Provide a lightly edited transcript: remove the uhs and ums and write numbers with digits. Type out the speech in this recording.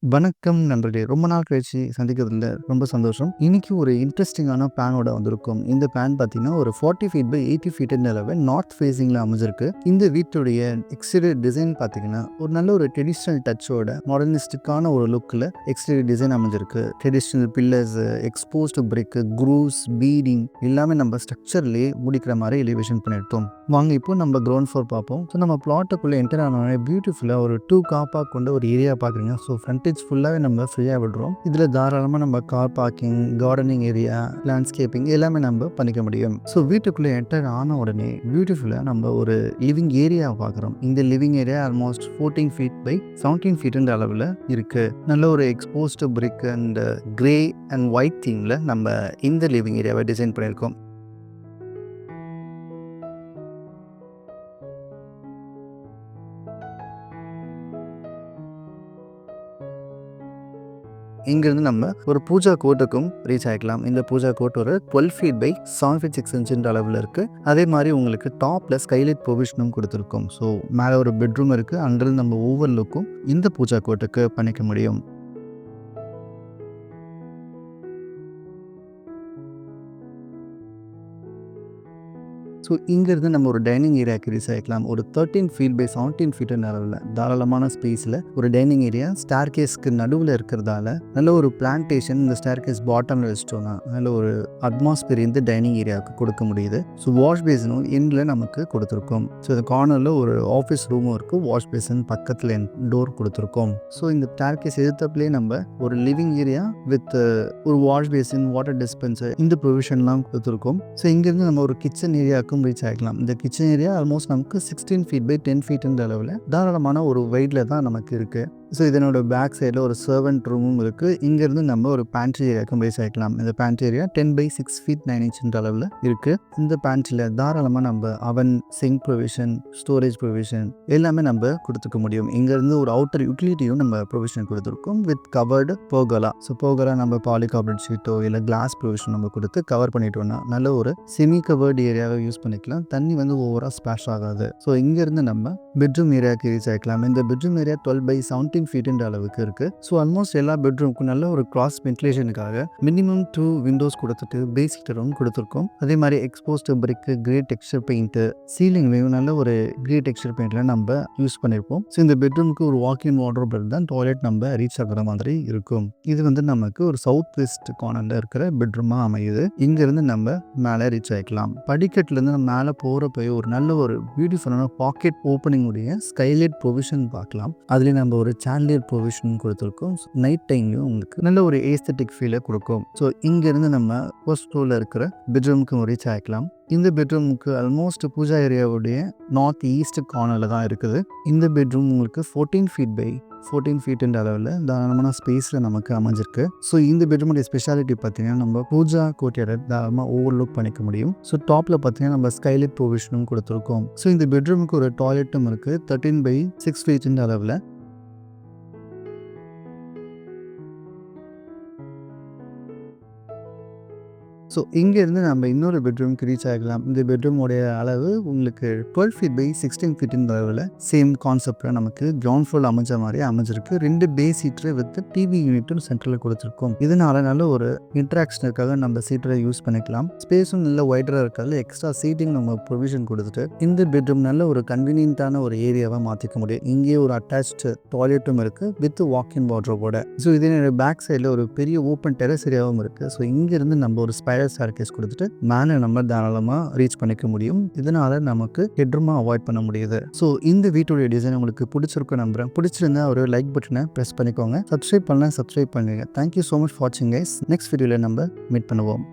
வணக்கம் நண்பர்களே! ரொம்ப நாள் கழிச்சு சந்திக்கிறதுல ரொம்ப சந்தோஷம். இன்னைக்கு ஒரு இன்ட்ரஸ்டிங்கான பிளானோட வந்திருக்கோம். இந்த பிளான் பார்த்தீங்கன்னா, ஒரு 40 ஃபீட் பை 80 ஃபீட்ன்ற அளவு நார்த் ஃபேசிங்ல அமைஞ்சிருக்கு. இந்த வீட்டுடைய எக்ஸ்டீரியர் டிசைன் பார்த்தீங்கன்னா, ஒரு நல்ல ஒரு ட்ரெடிஷனல் டச்சோட மாடர்னிஸ்டிக்கான ஒரு லுக்ல எக்ஸ்டீரியர் டிசைன் அமைஞ்சிருக்கு. ட்ரெடிஷனல் பில்லர்ஸ், எக்ஸ்போஸ்டு பிரிக், க்ரூவ்ஸ், பீடிங் எல்லாமே நம்ம ஸ்ட்ரக்சர்லயே முடிக்கிற மாதிரி எலிவேஷன் பண்ணியிருக்கோம். வாங்க இப்போ நம்ம கிரவுண்ட் ஃப்ளோர் பார்ப்போம். ஸோ நம்ம பிளாட்டுக்குள்ளே என்டர் ஆனோடனே பியூட்டிஃபுல்லாக ஒரு 2 கார் பார்க் கொண்ட ஒரு ஏரியா பார்க்குறீங்க. ஸோ ஃப்ரண்டேஜ் ஃபுல்லாகவே நம்ம ஃப்ரீயாக விடுறோம். இதில் தாராளமாக நம்ம car parking, gardening area, landscaping எல்லாமே நம்ம பண்ணிக்க முடியும். ஸோ வீட்டுக்குள்ளே என்டர் ஆன உடனே பியூட்டிஃபுல்லாக நம்ம ஒரு லிவிங் ஏரியா பார்க்குறோம். இந்த living area almost 14 feet by 17 ஃபீட்ன்ற அளவில் இருக்குது. நல்ல ஒரு exposed brick and grey and white தீமில் நம்ம இந்த லிவிங் ஏரியாவை டிசைன் பண்ணியிருக்கோம். இங்கேருந்து நம்ம ஒரு பூஜா கோர்ட்டுக்கும் ரீச் ஆகிக்கலாம். இந்த பூஜா கோர்ட் ஒரு 12 ஃபீட் பை 7 ஃபீட் 6 இன்ச்சுன்ற அளவில் இருக்குது. அதே மாதிரி உங்களுக்கு டாப்பில் ஸ்கைலைட் ப்ரொவிஷனும் கொடுத்துருக்கோம். ஸோ மேலே ஒரு பெட்ரூம் இருக்குது. அங்கிருந்து நம்ம ஓவர் லுக்கும் இந்த பூஜா கோர்ட்டுக்கு பண்ணிக்க முடியும். ஸோ இங்கேருந்து நம்ம ஒரு டைனிங் ஏரியாவுக்கு ரீச் ஆகிக்கலாம். ஒரு 13 ஃபீட் பை 17 ஃபீட் அளவில் தாராளமான ஸ்பேஸில் ஒரு டைனிங் ஏரியா ஸ்டேர் கேஸ்க்கு நடுவில் இருக்கிறதால நல்ல ஒரு பிளான்டேஷன் இந்த ஸ்டேர் கேஸ் பாட்டமில் வச்சிட்டோம்னா நல்ல ஒரு அட்மாஸ்பியர் இந்த டைனிங் ஏரியாவுக்கு கொடுக்க முடியுது. ஸோ வாஷ் பேசனும் எண்டில் நமக்கு கொடுத்துருக்கோம். ஸோ இந்த கார்னரில் ஒரு ஆஃபீஸ் ரூமும் இருக்குது. வாஷ் பேசன் பக்கத்தில் டோர் கொடுத்துருக்கோம். ஸோ இந்த ஸ்டேர் கேஸ் எதிர்த்தப்லேயே நம்ம ஒரு லிவிங் ஏரியா வித் ஒரு வாஷ் பேசின், வாட்டர் டிஸ்பென்சர் இந்த ப்ரொவிஷன்லாம் கொடுத்துருக்கோம். ஸோ இங்கேருந்து நம்ம ஒரு கிச்சன் ஏரியாவுக்கு ரீச் ஆகிக்கலாம். இந்த கிச்சன் ஏரியா ஆல்மோஸ்ட் நமக்கு 16 ஃபீட் பை 10 ஃபீட்ன்ற அளவில் தாராளமான ஒரு வெயிட்ல தான் நமக்கு இருக்கு. ஸோ இதனோட பேக் சைடில் ஒரு சர்வெண்ட் ரூமும் இருக்குது. இங்கேருந்து நம்ம ஒரு பேண்ட்ரி ஏரியாவுக்கும் ரீச் ஆகிக்கலாம். இந்த பேண்ட்ரி ஏரியா 10 பை 6 ஃபீட் 9 இன்ச்சுன்ற அளவில் இருக்குது. இந்த பேண்ட்ரியில் தாராளமாக நம்ம அவன், சிங்க் ப்ரொவிஷன், ஸ்டோரேஜ் ப்ரொவிஷன் எல்லாமே நம்ம கொடுத்துக்க முடியும். இங்கேருந்து ஒரு அவுட்டர் யூட்டிலிட்டியும் நம்ம ப்ரொவிஷன் கொடுத்துருக்கோம் வித் கவர்டு போகலா. ஸோ போகலா நம்ம பாலிகார்பனேட் ஷீட்டோ இல்லை கிளாஸ் ப்ரொவிஷன் நம்ம கொடுத்து கவர் பண்ணிட்டோம்னா நல்ல ஒரு செமி கவர்டு ஏரியாவை யூஸ் பண்ணிக்கலாம். தண்ணி வந்து ஓவராக ஸ்பிளாஷ் ஆகாது. ஸோ இங்கேருந்து நம்ம பெட்ரூம் ஏரியாவுக்கு ரீச் ஆகிக்கலாம். இந்த பெட்ரூம் ஏரியா 12 பை 17 ஃபீட்ன்ற அளவுக்கு இருக்குது. ஸோ ஆல்மோஸ்ட் எல்லா பெட்ரூமுக்கும் நல்ல ஒரு கிராஸ் வென்டிலேஷனுக்காக மினிமம் 2 விண்டோஸ் கொடுத்துட்டு பேசிக் ரூம் கொடுத்துருக்கோம். அதே மாதிரி எக்ஸ்போஸ்டு பிரிக்கு, கிரே டெக்ஸ்சர் பெயிண்ட்டு, சீலிங்லேயும் நல்ல ஒரு கிரே டெக்ஸ்சர் பெயிண்ட்ல நம்ம யூஸ் பண்ணியிருப்போம். ஸோ இந்த பெட்ரூமுக்கு ஒரு வாக்கின் வார்ட்ரோப் தான் டாய்லெட் நம்ம ரீச் ஆகிற மாதிரி இருக்கும். இது வந்து நமக்கு ஒரு சவுத் வெஸ்ட் கார்னரில் இருக்கிற பெட்ரூமாக அமையுது. இங்கேருந்து நம்ம மேலே ரீச் ஆகிக்கலாம். படிக்கட்டுலேருந்து நம்ம மேலே போகிறப்ப ஒரு நல்ல ஒரு பியூட்டிஃபுல்லான பாக்கெட் ஓப்பனிங் உடைய ஸ்கைலைட் ப்ரொவிஷன் பார்க்கலாம். அதுலேயே நம்ம ஒரு சாண்டியர் ப்ரொவிஷன் கொடுத்துருக்கோம். நைட் டைம்லையும் உங்களுக்கு நல்ல ஒரு ஏஸ்தட்டிக் ஃபீலை கொடுக்கும். ஸோ இங்கேருந்து நம்ம ஃபர்ஸ்ட் ஃப்ளோரில் இருக்கிற பெட்ரூமுக்கு ரீச் ஆகிக்கலாம். இந்த பெட்ரூமுக்கு ஆல்மோஸ்ட் பூஜா ஏரியாவுடைய நார்த் ஈஸ்ட் கார்னரில் தான் இருக்குது. இந்த பெட்ரூம் உங்களுக்கு 14 ஃபீட் பை 14 ஃபீட்ன்ற அளவில் தாராளமான ஸ்பேஸில் நமக்கு அமைஞ்சிருக்கு. ஸோ இந்த பெட்ரூமுடைய ஸ்பெஷாலிட்டி பார்த்தீங்கன்னா நம்ம பூஜா கோர்ட்யார்டை தாராளமாக ஓவர்லுக் பண்ணிக்க முடியும். ஸோ டாப்பில் பார்த்தீங்கன்னா நம்ம ஸ்கைலைட் ப்ரொவிஷனும் கொடுத்துருக்கோம். ஸோ இந்த பெட்ரூமுக்கு ஒரு டாய்லெட்டும் இருக்குது 13 பை 6 ஃபீட்ன்ற அளவில். ஸோ இங்கேருந்து நம்ம இன்னொரு பெட்ரூமுக்கு ரீச் ஆகிக்கலாம். இந்த பெட்ரூமோடைய அளவு உங்களுக்கு 12 ஃபீட் பை 16 ஃபீட்ன்ற அளவில் சேம் கான்செப்டில் நமக்கு கிரவுண்ட் ஃப்ளோர் அமைஞ்ச மாதிரி அமைஞ்சிருக்கு. 2 பே சீட்டர் வித் டிவி யூனிட்டும் சென்டரில் கொடுத்துருக்கோம். இதனால நல்ல ஒரு இன்ட்ராக்ஷனுக்காக நம்ம சீட்டரை யூஸ் பண்ணிக்கலாம். ஸ்பேஸும் நல்ல வைடராக இருக்கிறதுல எக்ஸ்ட்ரா சீட்டிங் நம்ம ப்ரொவிஷன் கொடுத்துட்டு இந்த பெட்ரூம் நல்ல ஒரு கன்வீனியன்ட்டான ஒரு ஏரியாவாக மாற்றிக்க முடியும். இங்கேயே ஒரு அட்டாச்டு டாய்லெட்டும் இருக்குது வித் வாக்கின் வார்ட்ரோபோட. ஸோ இதனோட பேக் சைடில் ஒரு பெரிய ஓப்பன் டெரஸ் ஏரியாவும் இருக்குது. ஸோ இங்கேருந்து நம்ம ஒரு ஸ்டார் கேஸ் கொடுத்துட்டு மேலே நம்ம தாராளமாக ரீச் பண்ணிக்க முடியும். இதனால நமக்கு ஹெட்ரூமா அவாய்ட் பண்ண முடியுது. ஸோ இந்த வீட்டுடைய டிசைன் உங்களுக்கு பிடிச்சிருக்கும் நம்புறேன். பிடிச்சிருந்தா ஒரு லைக் பட்டனை ப்ரெஸ் பண்ணிக்கோங்க. சப்ஸ்கிரைப் பண்ணுங்க. தேங்க்யூ ஸோ மச் ஃபார் வாட்சிங் கைஸ். நெக்ஸ்ட் வீடியோவில் நம்ம மீட் பண்ணுவோம்.